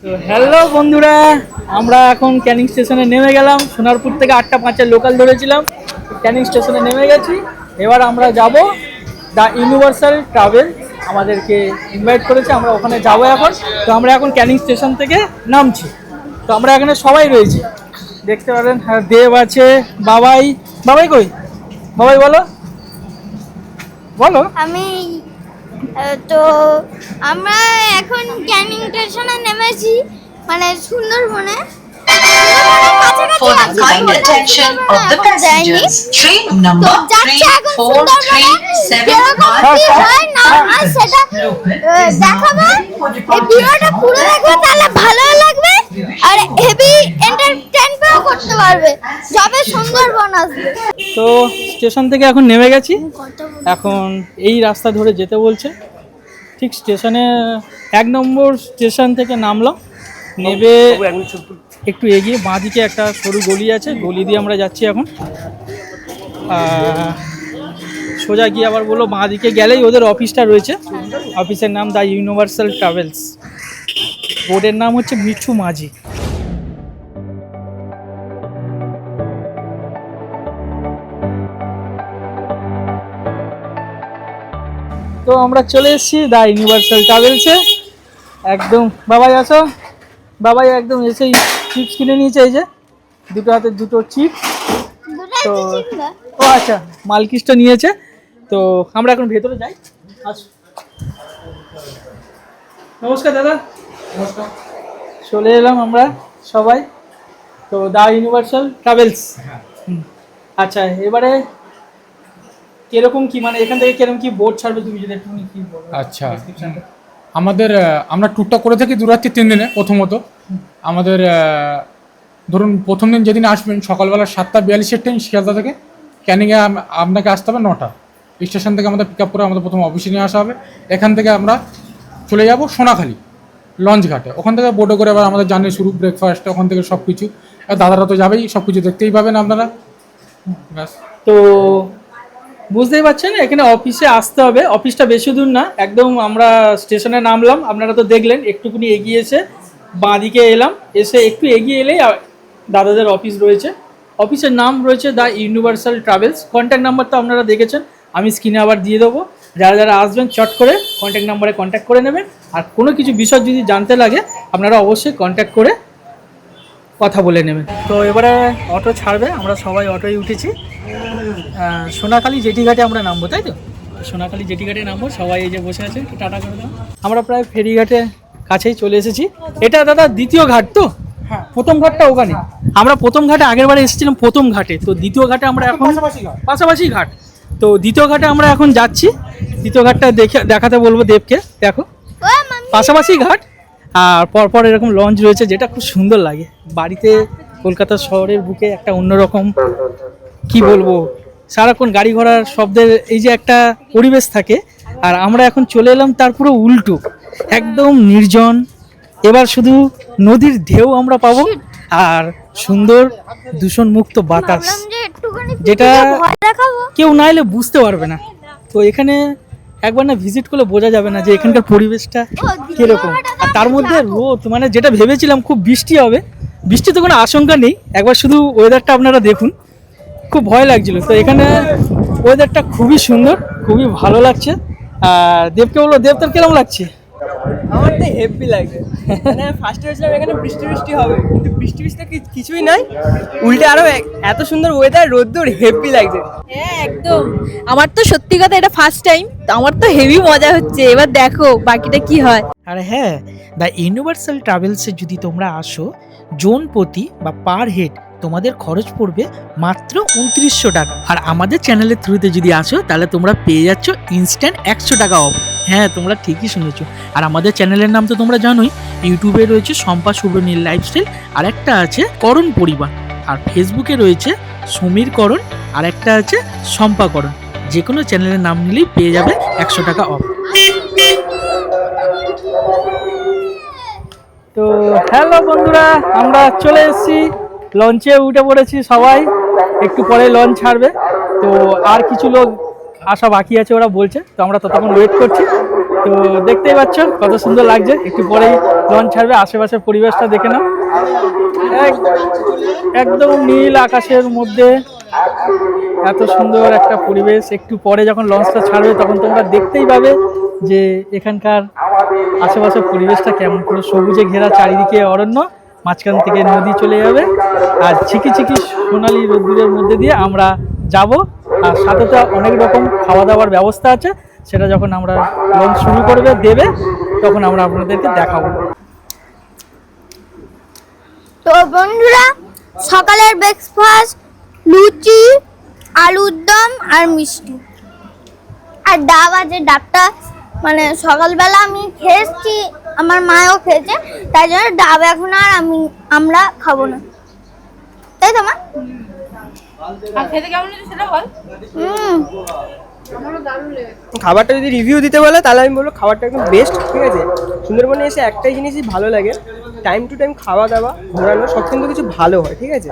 তো হ্যালো বন্ধুরা, আমরা এখন ক্যানিং স্টেশনে নেমে গেলাম। সোনারপুর থেকে 8টা 5-এর লোকাল ধরেছিলাম, ক্যানিং স্টেশনে নেমে গেছি। এবার আমরা যাব দ্য ইউনিভার্সাল ট্রাভেল, আমাদেরকে ইনভাইট করেছে, আমরা ওখানে যাব এখন। তো আমরা এখন ক্যানিং স্টেশন থেকে নামছি। তো আমরা এখানে সবাই রয়েছি, দেখতে পারেন। হ্যাঁ, দেব আছে, বাবাই। বাবাই কই? বাবাই বলো বলো। আমি তো আমরা এখন ক্যানিং স্টেশনে নেমেছি, মানে সুন্দরবনে। For the kind attention of the passengers, train number 3437 সেটা দেখাবো। এই ভিডিওটা পুরো দেখবে, তাহলে ভালো লাগবে আর হেভি এন্টারটেইনমেন্ট করতে পারবে যবে সুন্দরবন আসবে। তো স্টেশন থেকে এখন নেমে গেছি, এখন এই রাস্তা ধরে যেতে বলছে। ঠিক স্টেশনে 1 নম্বর স্টেশন থেকে নামলাম, নেবে একটু এগিয়ে বাঁদিকে একটা সরু গলি আছে, গলি দিয়ে আমরা যাচ্ছি এখন। সোজা গিয়ে আবার বললো বাঁদিকে গেলেই ওদের অফিসটা রয়েছে। অফিসের নাম দ্য ইউনিভার্সাল ট্রাভেলস, বোর্ডের নাম হচ্ছে মিঠু মাঝি। তো আমরা চলে এসেছি দ্য ইউনিভার্সাল ট্রাভেলসে। একদম বাবাই আসো, বাবাই একদম এসেই চিপস কিনে নিয়েছে, এই যে দুটো হাতে দুটো চিপস। তো ও আচ্ছা, মালকিসটা নিয়েছে। তো আমরা এখন ভেতরে যাই। আসো, নমস্কার দাদা। নমস্কার। চলে এলাম আমরা সবাই, তো দ্য ইউনিভার্সাল ট্রাভেলস। আচ্ছা, এবারে কিরকম কি, মানে এখান থেকে কিরকম কি বোর্ড ছাড়বে, তুমি যদি একটু কি বলো। আচ্ছা, আমরা ট্যুরটা করে থাকি 2 রাত্রি 3 দিনে। প্রথমত আমাদের ধরুন প্রথম দিন যেদিন আসবেন সকালবেলা 7:42 ট্রেন শিয়ালদা থেকে ক্যানিংয়ে আপনাকে আসতে হবে 9টা। স্টেশন থেকে আমাদের পিক আপ করে আমাদের প্রথম অফিসে নিয়ে আসা হবে। এখান থেকে আমরা চলে যাব সোনাখালি লঞ্চ ঘাটে, ওখান থেকে বোটে করে আবার আমাদের জার্নি শুরু। ব্রেকফাস্ট ওখান থেকে সব কিছু, দাদারা তো যাবেই, সব কিছু দেখতেই পাবেন আপনারা। ব্যাস। তো বুঝতেই পারছেন, এখানে অফিসে আসতে হবে। অফিসটা বেশি দূর না, একদম আমরা স্টেশনে নামলাম, আপনারা তো দেখলেন। একটুকুনি এগিয়ে এসে বাঁদিকে এলাম, এসে একটু এগিয়ে এলেই দাদাদের অফিস রয়েছে। অফিসের নাম রয়েছে the universal travels. Contact number তো আপনারা দেখেছেন, আমি স্ক্রিনে আবার দিয়ে দেবো। যারা যারা আসবেন চট করে কন্ট্যাক্ট নাম্বারে কন্ট্যাক্ট করে নেবেন। আর কোনো কিছু বিষয় যদি জানতে লাগে আপনারা অবশ্যই কন্ট্যাক্ট করে কথা বলে নেবেন। তো এবারে অটো ছাড়বে, আমরা সবাই অটোয় উঠেছি। সোনাখালি জেটি ঘাটে আমরা নামবো, তাই তো? সোনাখালি জেটি ঘাটে নামবো, সবাই এই যে বসে আছে, টাটা করে দাও। আমরা প্রায় ফেরিঘাটে কাছেই চলে এসেছি। এটা দাদা দ্বিতীয় ঘাট তো? হ্যাঁ, প্রথম ঘাটটা ওখানে। আমরা প্রথম ঘাটে আগের বারে এসেছিলাম, প্রথম ঘাটে। তো দ্বিতীয় ঘাটে আমরা এখন পাশাপাশি ঘাট। তো দ্বিতীয় ঘাটে আমরা এখন যাচ্ছি। দ্বিতীয় ঘাটটা দেখাতে বলবো দেবকে। দেখো, পাশাপাশি ঘাট, আর পরপর এরকম লঞ্চ রয়েছে, যেটা খুব সুন্দর লাগে। বাড়িতে কলকাতা শহরের বুকে একটা অন্যরকম, কি বলবো, সারাক্ষণ গাড়ি ঘোড়ার শব্দের এই যে একটা পরিবেশ থাকে। আর আমরা এখন চলে এলাম তার পুরো উল্টো, একদম নির্জন। এবার শুধু নদীর ঢেউ আমরা পাবো আর সুন্দর দূষণমুক্ত বাতাস, যেটা কেউ না এলে বুঝতে পারবে না। তো এখানে একবার না ভিজিট করলে বোঝা যাবে না যে এখানকার পরিবেশটা কিরকম। আর তার মধ্যে রোদ, মানে যেটা ভেবেছিলাম খুব বৃষ্টি হবে, বৃষ্টি তো কোনো আশঙ্কা নেই। একবার শুধু ওয়েদারটা আপনারা দেখুন, খুব ভয় লাগছিল। তো এখানে ওয়েদারটা খুবই সুন্দর, খুবই ভালো লাগছে। আর দেবকে বললো, দেব তোর কিরকম লাগছে? আমার তো হেভি লাগছে। মানে ফার্স্টে ভেবেছিলাম এখানে বৃষ্টি হবে, কিন্তু বৃষ্টি কিছুই নাই, উল্টে আরো এত সুন্দর ওয়েদার, রোদ্দুর, হেভি লাগছে। হ্যাঁ একদম, আমার তো সত্যি কথা এটা ফার্স্ট টাইম, তো আমার তো হেভি মজা হচ্ছে। এবার দেখো বাকিটা কি হয়। আর হ্যাঁ, দ্য ইউনিভার্সাল ট্রাভেলসে যদি তোমরা আসো, জোন প্রতি বা পার হেড তোমাদের খরচ পড়বে মাত্র 2900 টাকা। আর আমাদের চ্যানেলের থ্রুতে যদি আসো, তাহলে তোমরা পেয়ে যাচ্ছ ইনস্ট্যান্ট 100 টাকা অফ। হ্যাঁ, তোমরা ঠিকই শুনেছো। আর আমাদের চ্যানেলের নাম তো তোমরা জানোই, ইউটিউবে রয়েছে শম্পা সুব্রনীল লাইফস্টাইল, আর একটা আছে করণ পরিবার, আর ফেসবুকে রয়েছে সমীর করণ, আর একটা আছে শম্পা করণ। যে কোনো চ্যানেলের নাম নিলেই পেয়ে যাবে 100 টাকা অফ। তো হ্যালো বন্ধুরা, আমরা চলে এসেছি, লঞ্চে উঠে পড়েছি সবাই। একটু পরে লঞ্চ ছাড়বে, তো আর কিছু লোক আসা বাকি আছে ওরা বলছে, তো আমরা ততক্ষণ ওয়েট করছি। তো দেখতেই পাচ্ছ কত সুন্দর লাগছে, একটু পরেই লঞ্চ ছাড়বে, আশেপাশের পরিবেশটা দেখে নাও, একদম নীল আকাশের মধ্যে এত সুন্দর একটা পরিবেশ। একটু পরে যখন লঞ্চটা ছাড়বে তখন তোমরা দেখতেই পাবে যে এখানকার আশেপাশের পরিবেশটা কেমন, পুরো সবুজে ঘেরা, চারিদিকে অরণ্য, মাঝখান থেকে নদী চলে যাবে, আর ছিকি ছিকি সোনালি রোদ্দুরের মধ্যে দিয়ে আমরা যাব। আর সাথে তো অনেক রকম খাওয়া দাওয়ার ব্যবস্থা আছে, সেটা যখন আমরা লঞ্চ শুরু করবে দেবে তখন আমরা আপনাদেরকে দেখাবো। তো বন্ধুরা, সকালের ব্রেকফাস্ট লুচি, আলুর দম আর মিষ্টি, আর ডাব আছে। ডাবটা মানে সকালবেলা আমি খেয়েছি, আমার মাও খেয়েছে, তাই জন্য ডাব এখন আর আমরা খাবো না, তাই তো মা? খেতে কেমন লাগে সেটা বল। খাবারটা যদি রিভিউ দিতে বলে তাহলে আমি বলবো খাবারটা একদম বেস্ট, ঠিক আছে। সুন্দরবনে এসে একটাই জিনিসই ভালো লাগে, টাইম টু টাইম খাওয়া দাওয়া, ঘোরানো, সব কিন্তু কিছু ভালো হয়, ঠিক আছে।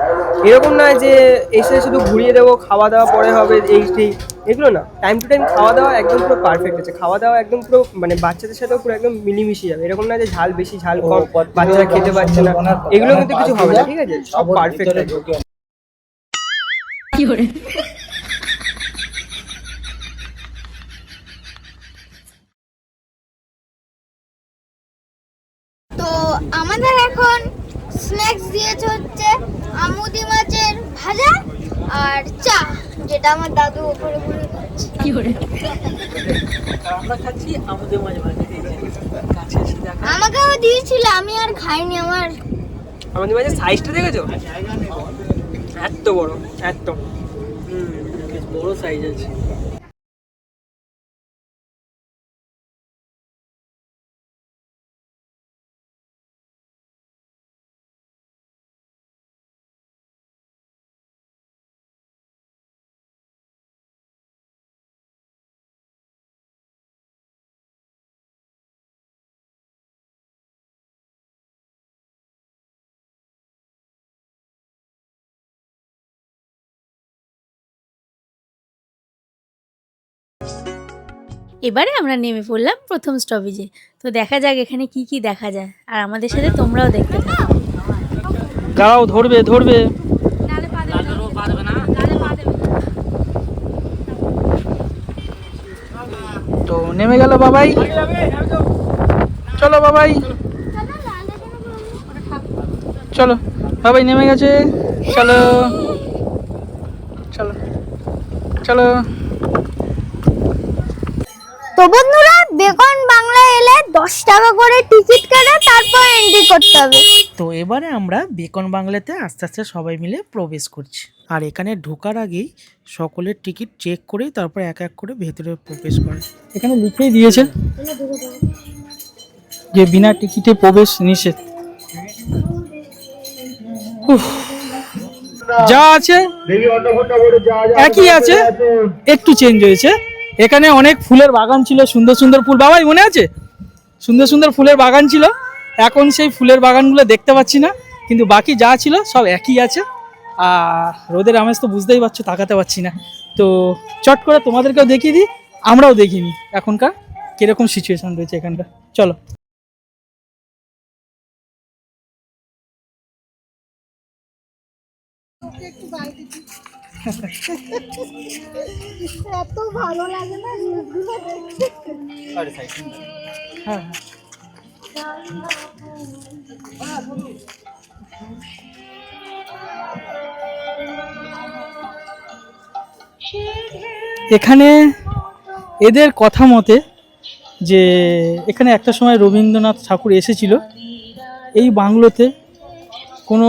এরকম নয় যে এসে শুধু ঘুরিয়ে দেবো, খাওয়া দাওয়া পরে হবে, এই সেই, এগুলো না। টাইম টু টাইম খাওয়া দাওয়া একদম পুরো পারফেক্ট আছে। খাওয়া দাওয়া একদম পুরো মানে বাচ্চাদের সাথেও পুরো একদম মিলিমিশে যাবে। এরকম না যে ঝাল বেশি ঝাল কম, বাচ্চারা খেতে পারছে না, এগুলো কিন্তু কিছু হবে না, ঠিক আছে। সব পারফেক্ট আছে। তো আমাদের এখন স্ন্যাক্স দিয়েছে হচ্ছে আমুদি মাছের ভাজা আর চা, যেটা আমার দাদু ওপরে ঘুরে খাচ্ছে। আমরা খাচ্ছি আমাদের মাঝে মাঝে আমাকেও দিয়েছিল, আমি আর খাইনি। আমাদের মাঝে সাইজটা দেখেছো, এত বড়, এত বেশ বড় সাইজ আছে। এবারে আমরা নেমে পড়লাম প্রথম স্টপেজে। তো দেখা যাক এখানে কি কি দেখা যায়, আর আমাদের সাথে তোমরাও দেখতে থাকো। দাঁড়াও, ধরবে ধরবে। তো নেমে গেল বাবাই, চলো বাবাই, চলো বাবাই নেমে গেছে, চলো চলো চলো। তো বন্ধুরা, বেকন বাংলা এলে 10 টাকা করে টিকিট কেটে তারপর এন্ট্রি করতে হবে। তো এবারে আমরা বেকন বাংলাতে আস্তে আস্তে সবাই মিলে প্রবেশ করছি। আর এখানে ঢোকার আগেই সকলের টিকিট চেক করে তারপর এক এক করে ভেতরে প্রবেশ করে। এখানে লিখেই দিয়েছে যে বিনা টিকিটে প্রবেশ নিষেধ। উফ, যা আছে একই আছে, একটু চেঞ্জ হয়েছে। এখানে অনেক ফুলের বাগান ছিল, সুন্দর সুন্দর ফুল, বাবাই মনে আছে? সুন্দর সুন্দর ফুলের বাগান ছিল। এখন সেই ফুলের বাগানগুলো দেখতে পাচ্ছি না, কিন্তু বাকি যা ছিল সব একই আছে। আর রোদের আমেজ তো বুঝতেই পারছো, তাকাতে পারছি না। তো চট করে তোমাদেরকেও দেখিয়ে দিই, আমরাও দেখিনি এখনকার কীরকম সিচুয়েশন রয়েছে এখানকার। চলো। এত ভালো লাগে না হ্যাঁ, এখানে এদের কথা মতে যে এখানে একটা সময় রবীন্দ্রনাথ ঠাকুর এসেছিল এই বাংলোতে কোনো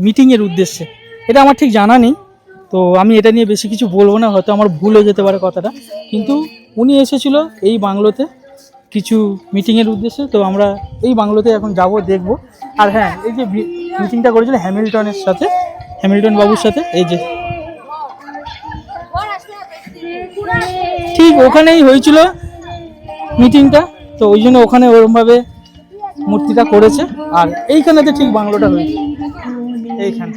মিটিংয়ের উদ্দেশ্যে। এটা আমার ঠিক জানা নেই, তো আমি এটা নিয়ে বেশি কিছু বলবো না, হয়তো আমার ভুল হয়ে যেতে পারে কথাটা। কিন্তু উনি এসেছিল এই বাংলোতে কিছু মিটিংয়ের উদ্দেশ্যে। তো আমরা এই বাংলোতে এখন যাব, দেখব। আর হ্যাঁ, এই যে মিটিংটা করেছিল হ্যামিল্টনের সাথে, হ্যামিল্টন বাবুর সাথে, এই যে ঠিক ওখানেই হয়েছিল মিটিংটা। তো ওই জন্য ওখানে ওরমভাবে মূর্তিটা করেছে। আর এইখানেতে ঠিক বাংলোটা হয়েছে এইখানে।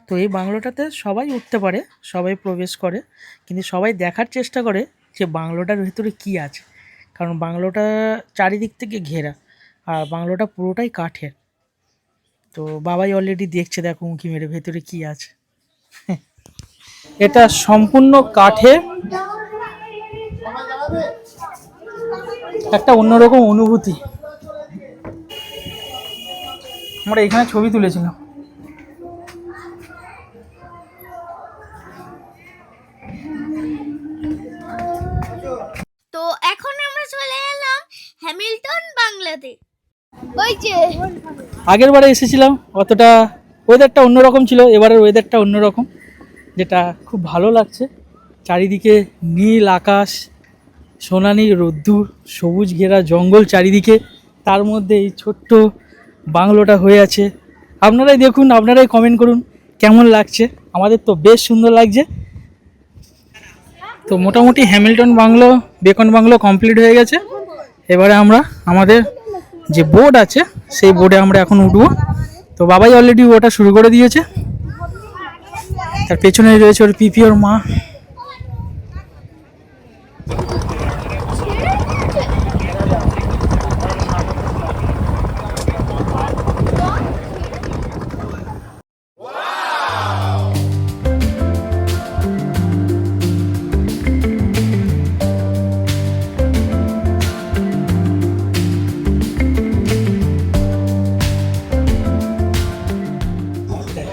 তো এই বাংলোটাতে সবাই উঠতে পারে, সবাই প্রবেশ করে, কিন্তু সবাই দেখার চেষ্টা করে যে বাংলোটার ভেতরে কি আছে, কারণ বাংলোটা চারিদিক থেকে ঘেরা। আর বাংলোটা পুরোটাই কাঠের। তো বাবাই অলরেডি দেখছে, দেখো উঁকি মেরে ভেতরে কি আছে। এটা সম্পূর্ণ কাঠের, একটা অন্যরকম অনুভূতি। আমরা এখানে ছবি তুলেছিলাম। তো এখন আমরা চলে এলাম হ্যামিল্টন বাংলাতে। ওই যে আগের বারে এসেছিলাম, অতটা ওয়েদারটা অন্যরকম ছিল, এবারের ওয়েদারটা অন্যরকম, যেটা খুব ভালো লাগছে। চারিদিকে নীল আকাশ, সোনালি রোদ্দুর, সবুজ ঘেরা জঙ্গল চারিদিকে, তার মধ্যে এই ছোট্ট বাংলোটা হয়ে আছে। আপনারাই দেখুন, আপনারাই কমেন্ট করুন কেমন লাগছে। আমাদের তো বেশ সুন্দর লাগছে। তো মোটামুটি Hamilton bungalow, beacon bungalow complete হয়ে গেছে। এবারে আমরা আমাদের যে বোর্ড আছে সেই বোর্ডে আমরা এখন উঠবো। তো বাবাই অলরেডি ওটা শুরু করে দিয়েছে। তার পেছনে রয়েছে ওর পিপি, ওর মা।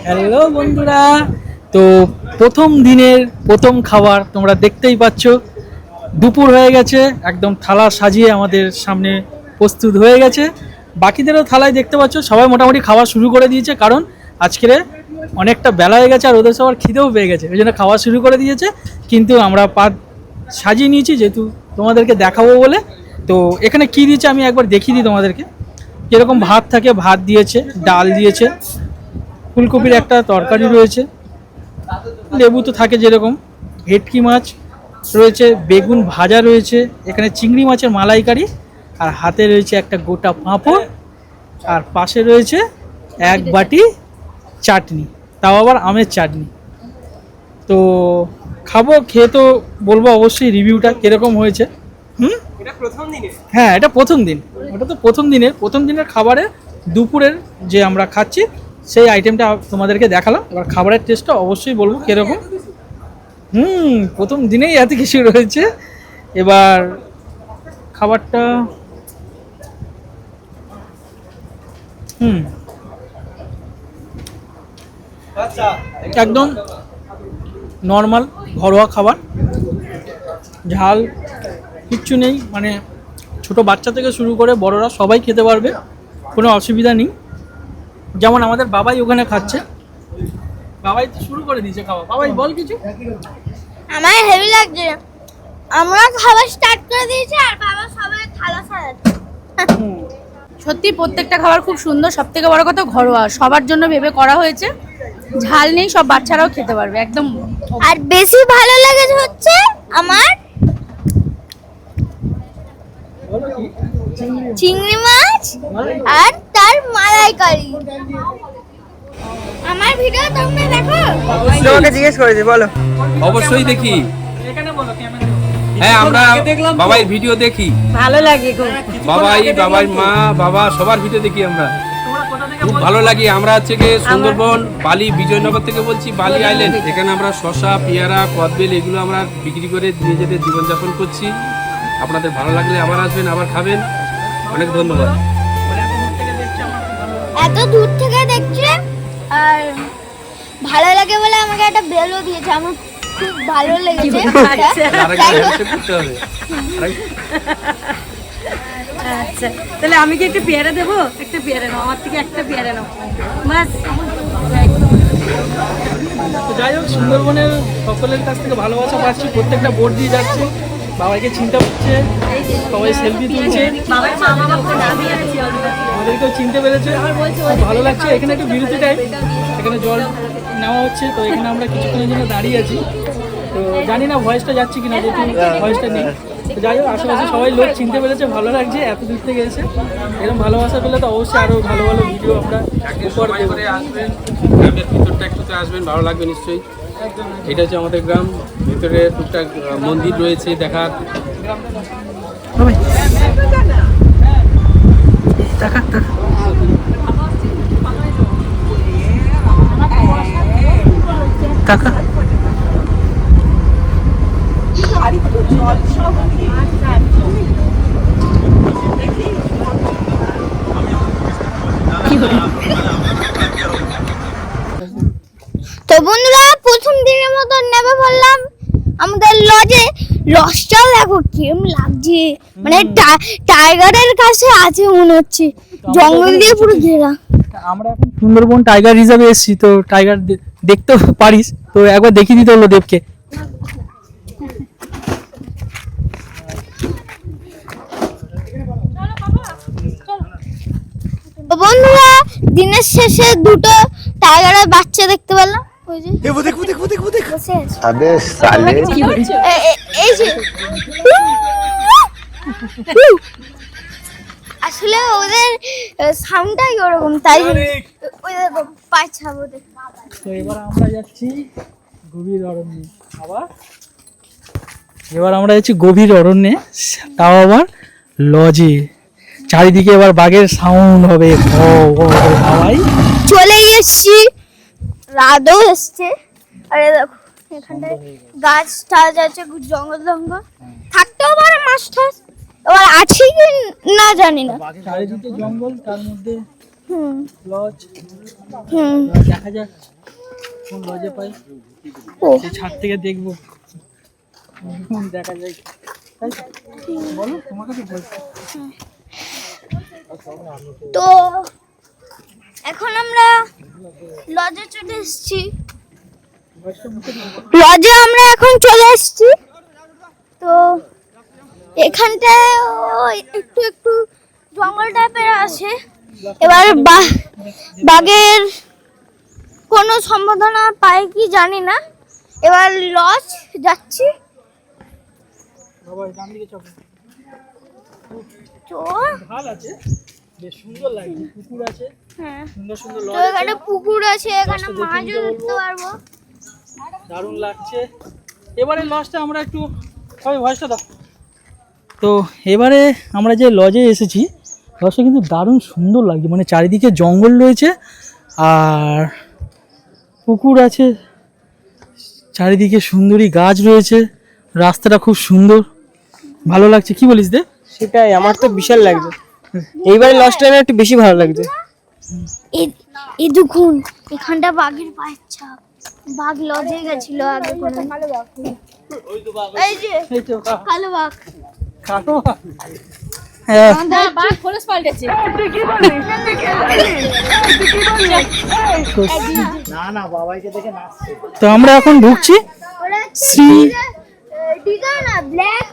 হ্যালো বন্ধুরা, তো প্রথম দিনের প্রথম খাবার তোমরা দেখতেই পাচ্ছ। দুপুর হয়ে গেছে, একদম থালা সাজিয়ে আমাদের সামনে প্রস্তুত হয়ে গেছে। বাকিদেরও থালায় দেখতে পাচ্ছ, সবাই মোটামুটি খাওয়া শুরু করে দিয়েছে, কারণ আজকের অনেকটা বেলা হয়ে গেছে আর ওদের সবার খিদেও পেয়ে গেছে, ওই জন্য খাওয়া শুরু করে দিয়েছে। কিন্তু আমরা পাত সাজিয়ে নিয়েছি যেহেতু তোমাদেরকে দেখাবো বলে। তো এখানে কি দিয়েছে আমি একবার দেখিয়ে দিই তোমাদেরকে। কীরকম ভাত থাকে, ভাত দিয়েছে, ডাল দিয়েছে, ফুলকপির একটা তরকারি রয়েছে, লেবু তো থাকে যেরকম, ভেটকি মাছ রয়েছে, বেগুন ভাজা রয়েছে, এখানে চিংড়ি মাছের মালাইকারি, আর হাতে রয়েছে একটা গোটা পাঁপড়, আর পাশে রয়েছে এক বাটি চাটনি, তাও আবার আমের চাটনি। তো খাবো, খেয়ে তো বলবো অবশ্যই রিভিউটা কীরকম হয়েছে। এটা প্রথম দিনে? হ্যাঁ, এটা প্রথম দিন, ওটা তো প্রথম দিনের খাবারে দুপুরের যে আমরা খাচ্ছি সেই আইটেমটা তোমাদেরকে দেখালাম। এবার খাবারের টেস্টটা অবশ্যই বলবো কীরকম। প্রথম দিনেই এত কিছু রয়েছে। এবার খাবারটা একদম নর্মাল ঘরোয়া খাবার, ঝাল কিচ্ছু নেই, মানে ছোট বাচ্চা থেকে শুরু করে বড়রা সবাই খেতে পারবে, কোনো অসুবিধা নেই। যেমন আমাদের বাবাই ওখানে খাচ্ছে, বাবাই তো শুরু করে দিয়েছে খাওয়া। বাবাই বল কিছু। আমার হেভি লাগছে, আমরা খাবার স্টার্ট করে দিয়েছি আর বাবা সবাই থালা সাজাচ্ছে। সত্যি প্রত্যেকটা খাবার খুব সুন্দর, সব থেকে বড় কথা ঘরোয়া, সবার জন্য ভেবে করা হয়েছে, ঝাল নেই, সব বাচ্চারাও খেতে পারবে একদম। আর বেশি ভালো লেগেছে হচ্ছে আমার চিংড়ি মাছ আর তার মালাইকারি। আমার ভিডিও তোমরা দেখো? তোমাকে জিজ্ঞেস করেছি, বলো। অবশ্যই দেখি। হ্যাঁ, আমরা বাবাই ভিডিও দেখি, ভালো লাগে খুব। বাবাই মা বাবা সবার ভিডিও দেখি আমরা, খুব ভালো লাগে। আমরা হচ্ছে গিয়ে সুন্দরবন বালি বিজয়নগর থেকে বলছি, বালি আইল্যান্ড। এখানে আমরা শসা, পেয়ারা, কদবেল এগুলো আমরা বিক্রি করে নিজেদের জীবনযাপন করছি। আপনাদের ভালো লাগলে আবার আসবেন, আবার খাবেন। অনেক ধন্যবাদ। এত দূর থেকে দেখছে আর ভালো লাগে বলে আমাকে একটা বেলও দিয়েছে, আমার খুব ভালো লেগেছে। করতে হবে। আচ্ছা, তাহলে আমি কি একটা পেয়ারা দেবো? একটা পেয়ারা নাও, আমার থেকে একটা পেয়ারা নাও বাস। তো যাই হোক, সুন্দরবনের সকলের কাছ থেকে ভালোবাসা পাচ্ছি, প্রত্যেকটা বোর্ড দিয়ে যাচ্ছে, বাবাইকে চিন্তা করছে, সবাই সেলফি তুলছে, আমাদেরকেও চিনতে পেরেছে, খুব ভালো লাগছে। এখানে একটু বিরতি টাইম, এখানে জল নেওয়া হচ্ছে, তো এখানে আমরা কিছুক্ষণের জন্য দাঁড়িয়ে আছি। তো জানি না ভয়েসটা যাচ্ছে কিনা, যেহেতু ভয়েসটা নেই। তো যাই হোক, আশেপাশে সবাই লোক চিনতে পেরেছে, ভালো লাগছে। এত দূর থেকে এসে এরকম ভালোবাসা পেলে তো অবশ্যই আরও ভালো ভালো ভিডিও আমরা উপহার দেবো। আসবেন, গ্রামের ভিতরটা একটুতে আসবেন, ভালো লাগবে নিশ্চয়ই। এটা হচ্ছে আমাদের গ্রাম, ভিতরে টুকটাক মন্দির রয়েছে দেখার। টাকা। তো বন্ধুরা প্রথম দিনের মতো নেমে পড়লাম আমাদের লজে। লজটা দেখো কেমন লাগছে, মানে টাইগারের কাছে আছে মনে হচ্ছে, জঙ্গল দিয়ে পুরো ঘেরা। আমরা এখন সুন্দরবন টাইগার রিজার্ভে এসেছি, তো টাইগার দেখতেও পারিস, তো একবার দেখিয়ে দিতে হলো দেবকে। তো বন্ধুরা দিনের শেষে দুটো টাইগারের বাচ্চা দেখতে পেলাম, ওই যে বসে আছে। এই যে আসলে ওদের সাউন্ডটাই ওরকম, তাই ওই দেখো পাছাবো দেখো। তো এবার আমরা যাচ্ছি গভীর অরণ্যে। তাও আবার লজে। চারিদিকে এবার বাঘের সাউন্ড হবে, ভাই চলে এসছি, রাতও এসছে। আরে দেখো এখানটায় গাছ টাছ আছে, জঙ্গল জঙ্গল থাকতেও পারে, মাছ টাছ এবার আছে কি না জানি না। চারিদিকে জঙ্গল, তার মধ্যে হুম লজ। হুম দেখা যাক কোন লজে পাই, ও সেই ছাদ থেকে দেখবো দেখা যায়। তাই তো? বলো তোমার কাছে বলছি। তো এখন আমরা লজে চলে এসেছি। লজে আমরা এখন চলে এসেছি। তো এখানটায় একটু একটু জঙ্গল টাইপের আছে। এবার বাঘের কোনো সম্ভাবনা পাই কি জানি না। এবার লজ যাচ্ছি। তো ভাল আছে, বেশ সুন্দর লাগছে, পুকুর আছে, হ্যাঁ, সুন্দর সুন্দর তো লজ এখানে আছে, পুকুর আছে, এখানে লজটা দেখে মাছও নিতে ধরতে বলবো। পারবো। দারুণ লাগছে। এবারে লজটা আমরা একটু সবাই ভয়েসটা দাও। তো এবারে আমরা যে লজে এসেছি, লজটা কিন্তু দারুণ সুন্দর লাগছে, মানে চারিদিকে জঙ্গল রয়েছে আর পুকুর আছে, চারিদিকে সুন্দরী গাছ রয়েছে, রাস্তাটা খুব সুন্দর, ভালো লাগছে। কি বলিস দে? সেটাই, আমার তো বিশাল লাগছে। এইবারে লস্ট টাইমে একটু বেশি ভালো লাগছে। এই দেখুন এখানটা বাঘের পায়ের ছাপ, বাঘ লজে গেছিল আগে কোনো। এই যে এই তো কালো বাঘ। কাটো। হ্যাঁ, বাঘ খোলস পাল্টেছে। তো আমরা এখন ঢুকছি ওরা শ্রী। ডিগার না, ব্ল্যাক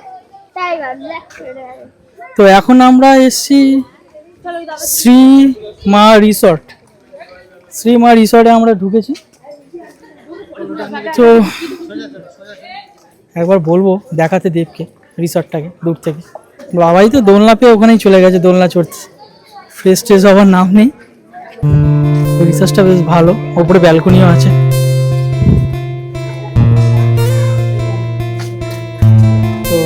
টাইগার, ব্ল্যাক টাইগার। তো এখন আমরা এসেছি শ্রী মা রিসর্ট। শ্রী মা রিসর্টে আমরা ঢুকেছি। তো একবার বলবো দেখাতে দেবকে রিসর্টটাকে দূর থেকে। বাবাই তো দোলনা পেয়ে ওখানেই চলে গেছে দোলনা চড়তে, ফ্রেশ ট্রেশ হওয়ার নাম নেই। রিসর্টটা বেশ ভালো, ওপরে ব্যালকনিও আছে। তো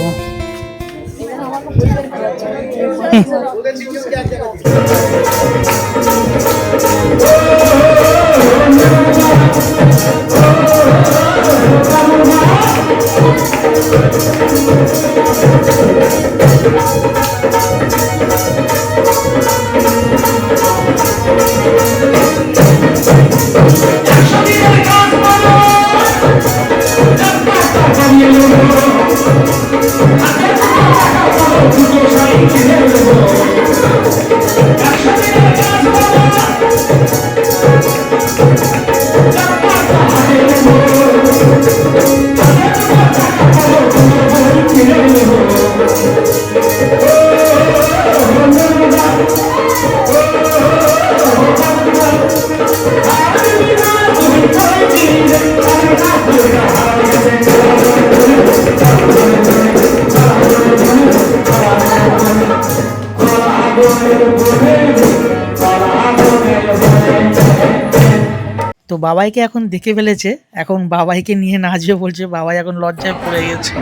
তো বাবাইকে এখন দেখে ফেলেছে, এখন বাবাইকে নিয়ে নাচবে বলছে, বাবাই এখন লজ্জায় পড়ে গেছে।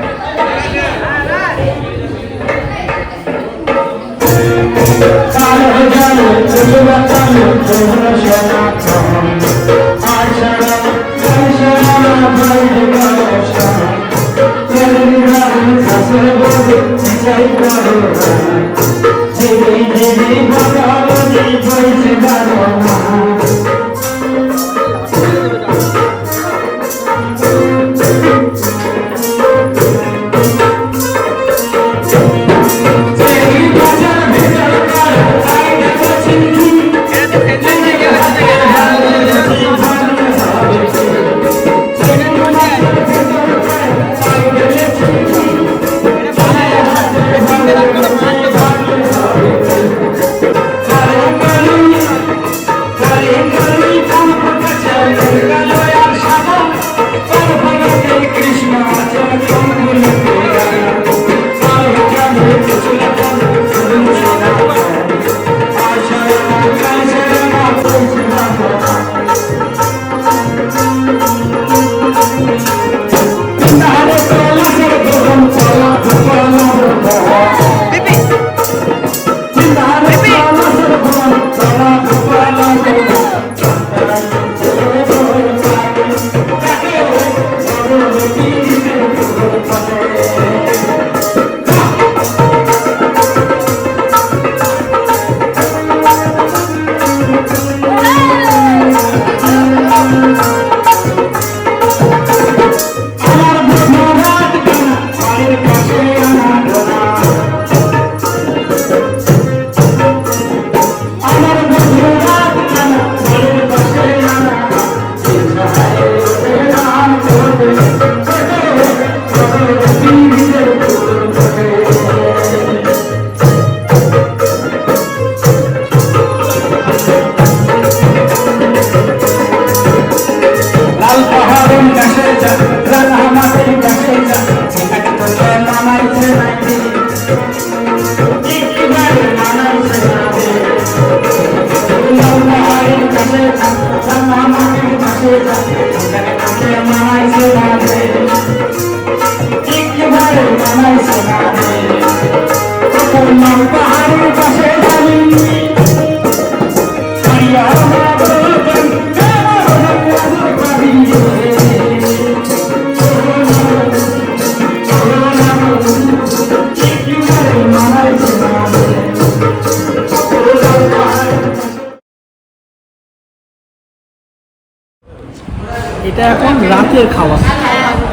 এটা এখন রাতের খাওয়া,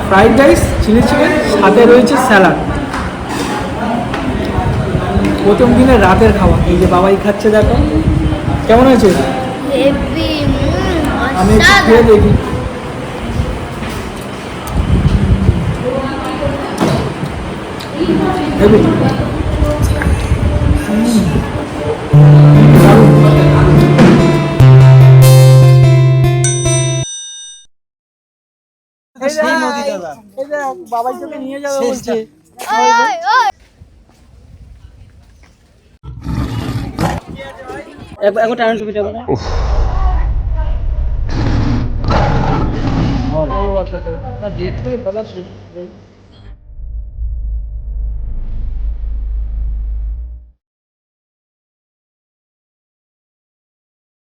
ফ্রাইড রাইস, চিলি চিকেন, সাথে রয়েছে স্যালাড। প্রথম দিনের রাতের খাওয়া, এই যে বাবাই খাচ্ছে, দেখো কেমন হয়েছে। আমি একটু খেয়ে দেখি। বাবাই তোকে নিয়ে যাবে বলছে। এখন টাইম টুপি যাবে না। ও আচ্ছা আচ্ছা, না ডেট থেকে